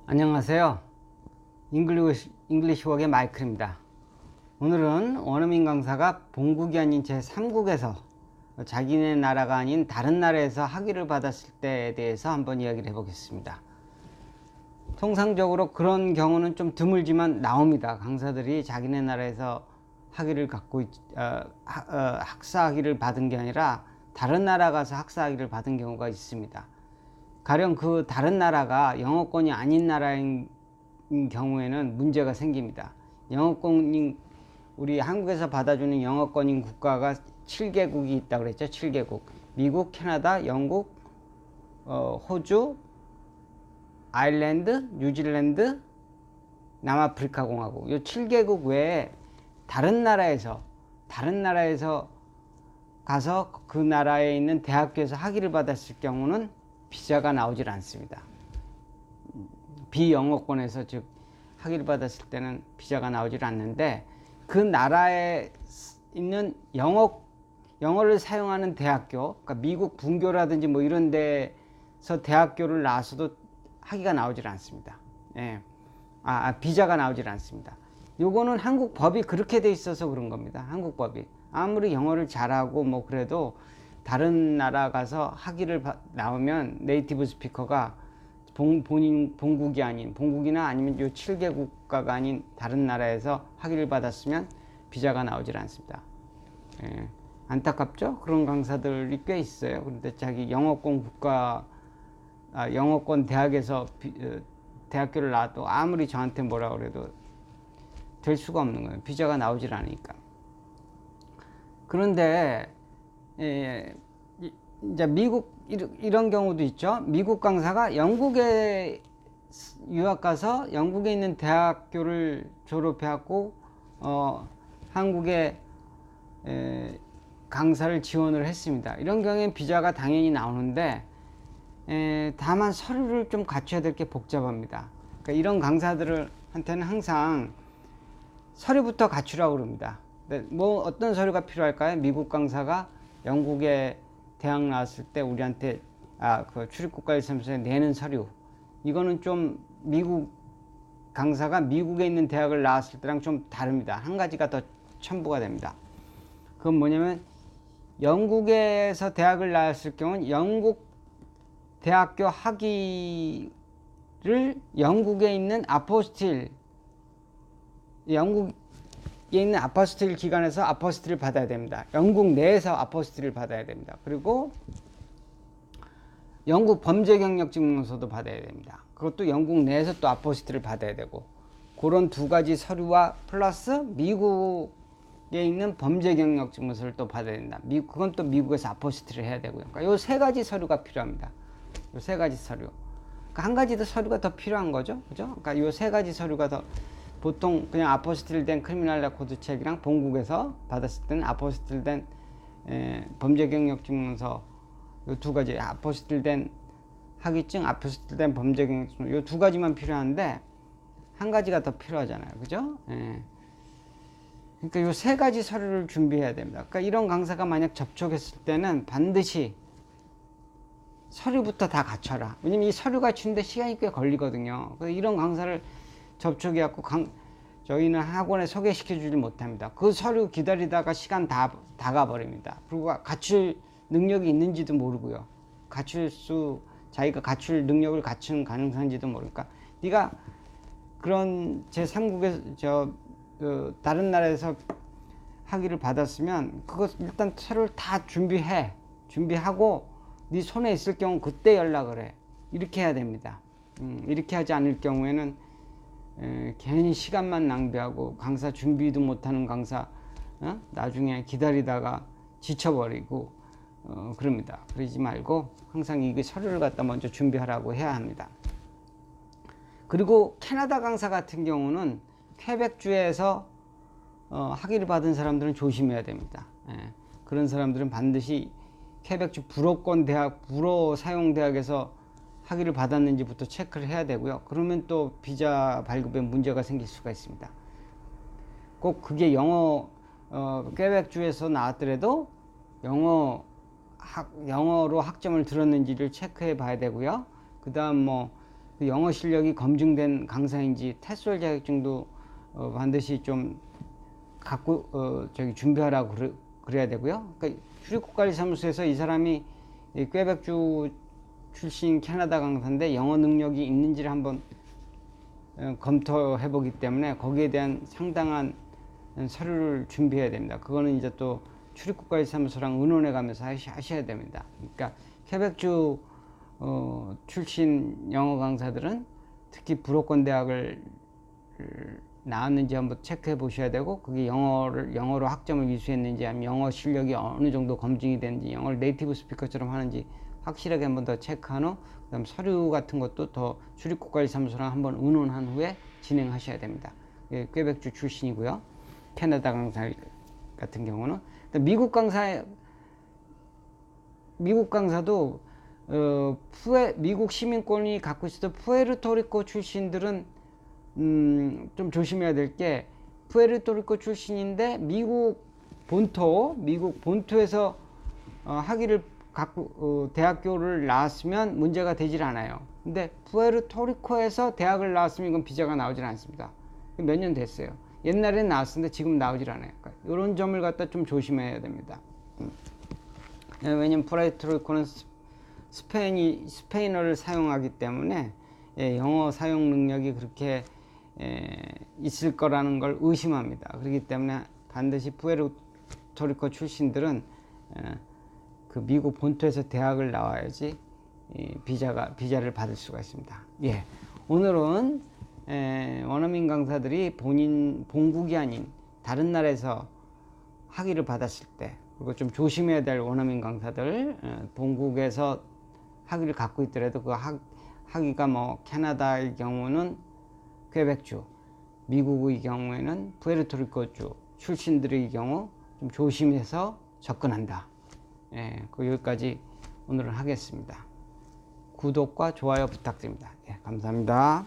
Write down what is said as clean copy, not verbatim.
안녕하세요. 잉글리시웍의 마이클입니다. 오늘은 원어민 강사가 본국이 아닌 제3국에서 자기네 나라가 아닌 다른 나라에서 학위를 받았을 때에 대해서 한번 이야기를 해보겠습니다. 통상적으로 그런 경우는 좀 드물지만 나옵니다. 강사들이 자기네 나라에서 학위를 학사 학위를 받은 게 아니라 다른 나라 가서 학사 학위를 받은 경우가 있습니다. 가령 그 다른 나라가 영어권이 아닌 나라인 경우에는 문제가 생깁니다. 영어권인 우리 한국에서 받아주는 영어권인 국가가 7개국이 있다고 그랬죠. 7개국. 미국, 캐나다, 영국, 호주, 아일랜드, 뉴질랜드, 남아프리카 공화국. 이 7개국 외에 다른 나라에서 가서 그 나라에 있는 대학교에서 학위를 받았을 경우는 비자가 나오질 않습니다. 비영어권에서 즉 학위를 받았을 때는 비자가 나오질 않는데, 그 나라에 있는 영어를 사용하는 대학교, 그러니까 미국 분교라든지 뭐 이런 데서 대학교를 나와서도 학위가 나오질 않습니다. 예. 비자가 나오질 않습니다. 요거는 한국 법이 그렇게 돼 있어서 그런 겁니다. 한국 법이 아무리 영어를 잘하고 뭐 그래도 다른 나라 가서 학위를 나오면 네이티브 스피커가 본국이 아닌, 본국이나 아니면 요 7개 국가가 아닌 다른 나라에서 학위를 받았으면 비자가 나오질 않습니다. 예, 안타깝죠? 그런 강사들이 꽤 있어요. 그런데 자기 영어권 대학에서 대학교를 나와도 아무리 저한테 뭐라 그래도 될 수가 없는 거예요. 비자가 나오질 않으니까. 그런데 이제 미국 이런 경우도 있죠. 미국 강사가 영국에 유학 가서 영국에 있는 대학교를 졸업해갖고 한국에 강사를 지원을 했습니다. 이런 경우에는 비자가 당연히 나오는데 다만 서류를 좀 갖춰야 될 게 복잡합니다. 그러니까 이런 강사들한테는 항상 서류부터 갖추라고 그럽니다. 뭐 어떤 서류가 필요할까요? 미국 강사가 영국에 대학 나왔을 때 우리한테 그 출입국가일선서에 내는 서류, 이거는 좀 미국 강사가 미국에 있는 대학을 나왔을 때랑 좀 다릅니다. 한 가지가 더 첨부가 됩니다. 그건 뭐냐면, 영국에서 대학을 나왔을 경우는 영국 대학교 학위를 영국에 있는 영국에 있는 아포스틸 기관에서 아포스틸을 받아야 됩니다. 영국 내에서 아포스틸을 받아야 됩니다. 그리고 영국 범죄 경력 증명서도 받아야 됩니다. 그것도 영국 내에서 또 아포스틸을 받아야 되고, 그런 두 가지 서류와 플러스 미국에 있는 범죄 경력 증명서를 또 받아야 된다. 그건 또 미국에서 아포스틸을 해야 되고요. 그러니까 요 세 가지 서류가 필요합니다. 요 세 가지 서류. 그러니까 한 가지 더 서류가 더 필요한 거죠. 그죠? 그러니까 요 세 가지 서류가 더, 보통 그냥 아포스틸 된 크리미널 레코드 책이랑 본국에서 받았을 때는 아포스틸 된 범죄 경력 증명서, 요 두 가지, 아포스틸 된 학위증, 아포스틸 된 범죄 경력 증명서, 요 두 가지만 필요한데 한 가지가 더 필요하잖아요. 그죠? 그러니까 요 세 가지 서류를 준비해야 됩니다. 그러니까 이런 강사가 만약 접촉했을 때는 반드시 서류부터 다 갖춰라. 왜냐면 이 서류 갖추는데 시간이 꽤 걸리거든요. 그래서 이런 강사를 접촉해갖고 저희는 학원에 소개시켜 주지 못합니다. 그 서류 기다리다가 시간 다 가버립니다. 그리고 갖출 능력이 있는지도 모르고요. 자기가 갖출 능력을 갖춘 가능성인지도 모르니까, 네가 그런 제3국에서 다른 나라에서 학위를 받았으면 그것 일단 서류를 다 준비하고 네 손에 있을 경우 그때 연락을 해. 이렇게 해야 됩니다. 이렇게 하지 않을 경우에는 괜히 시간만 낭비하고 강사 준비도 못하는 강사 나중에 기다리다가 지쳐버리고 그럽니다. 그러지 말고 항상 이 서류를 갖다 먼저 준비하라고 해야 합니다. 그리고 캐나다 강사 같은 경우는 퀘벡주에서 학위를 받은 사람들은 조심해야 됩니다. 그런 사람들은 반드시 퀘벡주 불어 사용 대학에서 학위를 받았는지부터 체크를 해야 되고요. 그러면 또 비자 발급에 문제가 생길 수가 있습니다. 꼭 그게 퀘벡주에서 나왔더라도 영어로 학점을 들었는지를 체크해 봐야 되고요. 그 다음 그 영어 실력이 검증된 강사인지 테솔 자격증도 반드시 좀 갖고 준비하라고 그래야 되고요. 그러니까 출입국관리사무소에서 이 사람이 퀘벡주 출신 캐나다 강사인데 영어 능력이 있는지를 한번 검토해 보기 때문에 거기에 대한 상당한 서류를 준비해야 됩니다. 그거는 이제 또 출입국관리사무소랑 의논해 가면서 하셔야 됩니다. 그러니까 퀘벡주 출신 영어 강사들은 특히 불호권 대학을 나왔는지 한번 체크해 보셔야 되고, 그게 영어로 학점을 이수했는지, 아니면 영어 실력이 어느 정도 검증이 되는지, 영어를 네이티브 스피커처럼 하는지 확실하게 한번 더 체크한 후, 그다음 서류 같은 것도 더 출입국관리사무소랑 한번 의논한 후에 진행하셔야 됩니다. 예, 퀘벡주 출신이고요. 캐나다 강사 같은 경우는 미국 강사도 미국 시민권이 갖고 있어도 푸에르토리코 출신들은 좀 조심해야 될 게, 푸에르토리코 출신인데 미국 본토에서 학위를 갖고 대학교를 나왔으면 문제가 되질 않아요. 근데 푸에르토리코에서 대학을 나왔으면 이건 비자가 나오질 않습니다. 몇 년 됐어요. 옛날엔 나왔었는데 지금 나오질 않아요. 그러니까 이런 점을 갖다 좀 조심해야 됩니다. 왜냐면 푸에르토리코는 스페인어를 사용하기 때문에 영어 사용 능력이 그렇게 있을 거라는 걸 의심합니다. 그렇기 때문에 반드시 푸에르토리코 출신들은 그 미국 본토에서 대학을 나와야지 비자를 받을 수가 있습니다. 예, 오늘은 원어민 강사들이 본국이 아닌 다른 나라에서 학위를 받았을 때, 그리고 좀 조심해야 될 원어민 강사들, 본국에서 학위를 갖고 있더라도 그 학위가 뭐 캐나다의 경우는 퀘벡주, 미국의 경우에는 푸에르토리코주 출신들의 경우 좀 조심해서 접근한다. 예, 여기까지 오늘은 하겠습니다. 구독과 좋아요 부탁드립니다. 예, 감사합니다.